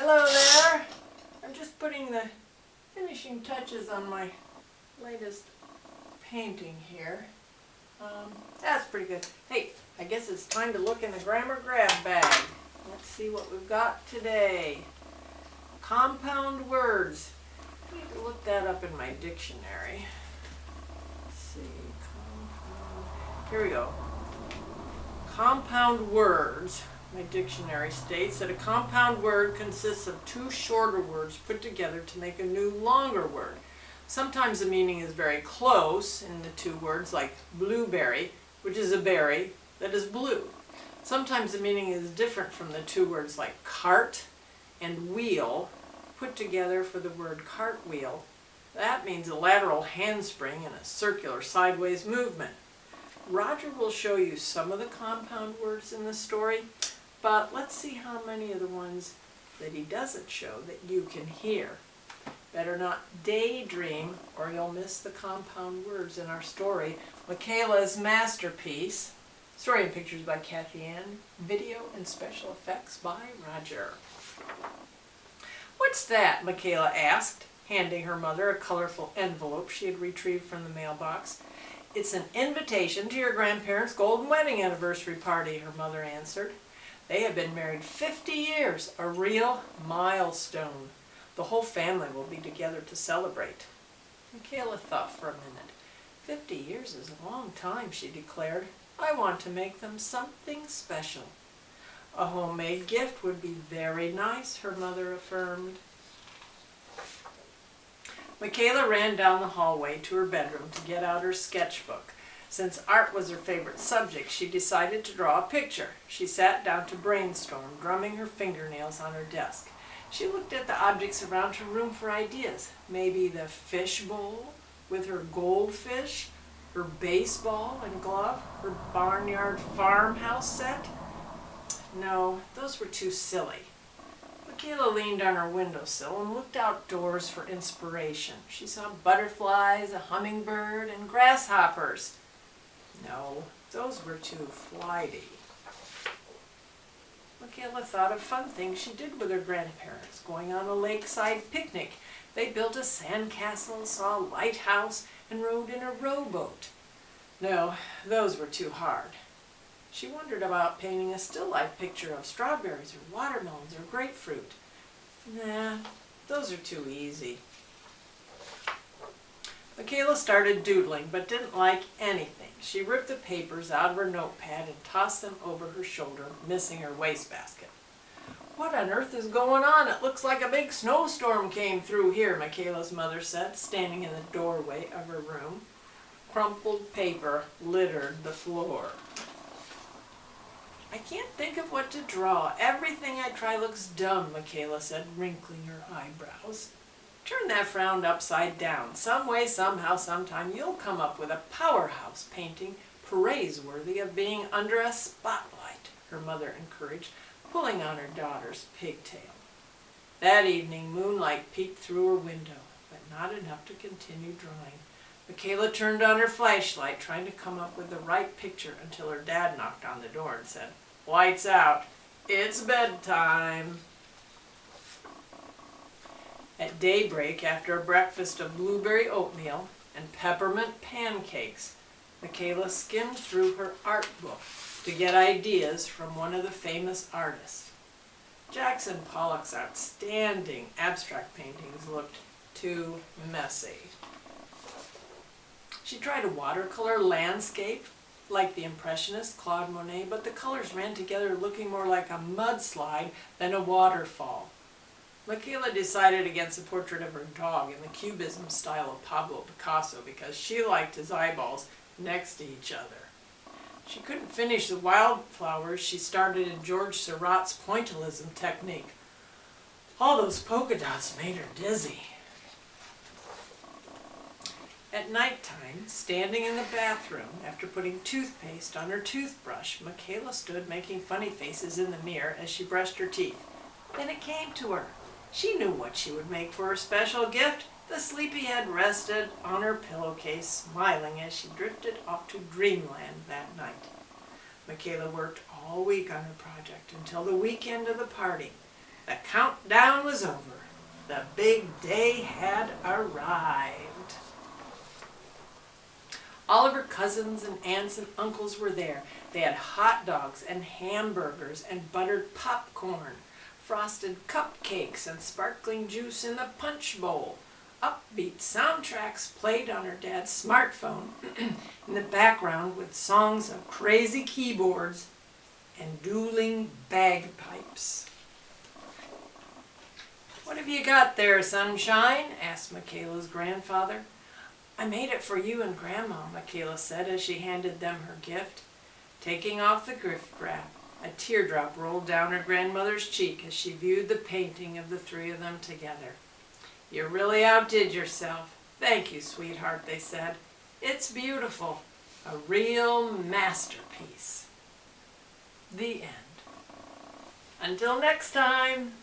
Hello there. I'm just putting the finishing touches on my latest painting here. That's pretty good. Hey, I guess it's time to look in the grammar grab bag. Let's see what we've got today. Compound words. I need to look that up in my dictionary. Let's see. Here we go. Compound words. My dictionary states that a compound word consists of two shorter words put together to make a new longer word. Sometimes the meaning is very close in the two words, like blueberry, which is a berry that is blue. Sometimes the meaning is different from the two words like cart and wheel put together for the word cartwheel. That means a lateral handspring and a circular sideways movement. Roger will show you some of the compound words in the story, but let's see how many of the ones that he doesn't show that you can hear. Better not daydream or you'll miss the compound words in our story, Makayla's masterpiece. Story and pictures by Cathy, video and special effects by Roger. "What's that?" Makayla asked, handing her mother a colorful envelope she had retrieved from the mailbox. "It's an invitation to your grandparents' golden wedding anniversary party," her mother answered. "They have been married 50 years, a real milestone. The whole family will be together to celebrate." Makayla thought for a minute. 50 years is a long time, she declared. "I want to make them something special." "A homemade gift would be very nice," her mother affirmed. Makayla ran down the hallway to her bedroom to get out her sketchbook. Since art was her favorite subject, she decided to draw a picture. She sat down to brainstorm, drumming her fingernails on her desk. She looked at the objects around her room for ideas. Maybe the fish bowl with her goldfish, her baseball and glove, her barnyard farmhouse set. No, those were too silly. Makayla leaned on her windowsill and looked outdoors for inspiration. She saw butterflies, a hummingbird, and grasshoppers. No, those were too flighty. Makayla thought of fun things she did with her grandparents, going on a lakeside picnic. They built a sandcastle, saw a lighthouse, and rode in a rowboat. No, those were too hard. She wondered about painting a still life picture of strawberries or watermelons or grapefruit. Nah, those are too easy. Makayla started doodling, but didn't like anything. She ripped the papers out of her notepad and tossed them over her shoulder, missing her wastebasket. "What on earth is going on? It looks like a big snowstorm came through here," Makayla's mother said, standing in the doorway of her room. Crumpled paper littered the floor. "I can't think of what to draw. Everything I try looks dumb," Makayla said, wrinkling her eyebrows. "Turn that frown upside down. Some way, somehow, sometime, you'll come up with a powerhouse painting praiseworthy of being under a spotlight," her mother encouraged, pulling on her daughter's pigtail. That evening, moonlight peeked through her window, but not enough to continue drawing. Makayla turned on her flashlight, trying to come up with the right picture until her dad knocked on the door and said, "Lights out. It's bedtime." At daybreak, after a breakfast of blueberry oatmeal and peppermint pancakes, Makayla skimmed through her art book to get ideas from one of the famous artists. Jackson Pollock's outstanding abstract paintings looked too messy. She tried a watercolor landscape like the Impressionist Claude Monet, but the colors ran together looking more like a mudslide than a waterfall. Makayla decided against a portrait of her dog in the Cubism style of Pablo Picasso because she liked his eyeballs next to each other. She couldn't finish the wildflowers she started in George Seurat's pointillism technique. All those polka dots made her dizzy. At nighttime, standing in the bathroom after putting toothpaste on her toothbrush, Makayla stood making funny faces in the mirror as she brushed her teeth. Then it came to her. She knew what she would make for her special gift. The sleepyhead rested on her pillowcase, smiling as she drifted off to dreamland that night. Makayla worked all week on her project until the weekend of the party. The countdown was over. The big day had arrived. All of her cousins and aunts and uncles were there. They had hot dogs and hamburgers and buttered popcorn, frosted cupcakes and sparkling juice in the punch bowl. Upbeat soundtracks played on her dad's smartphone in the background with songs of crazy keyboards and dueling bagpipes. "What have you got there, sunshine?" asked Makayla's grandfather. "I made it for you and Grandma," Makayla said as she handed them her gift. Taking off the gift wrap, a teardrop rolled down her grandmother's cheek as she viewed the painting of the three of them together. "You really outdid yourself. Thank you, sweetheart," they said. "It's beautiful. A real masterpiece." The end. Until next time.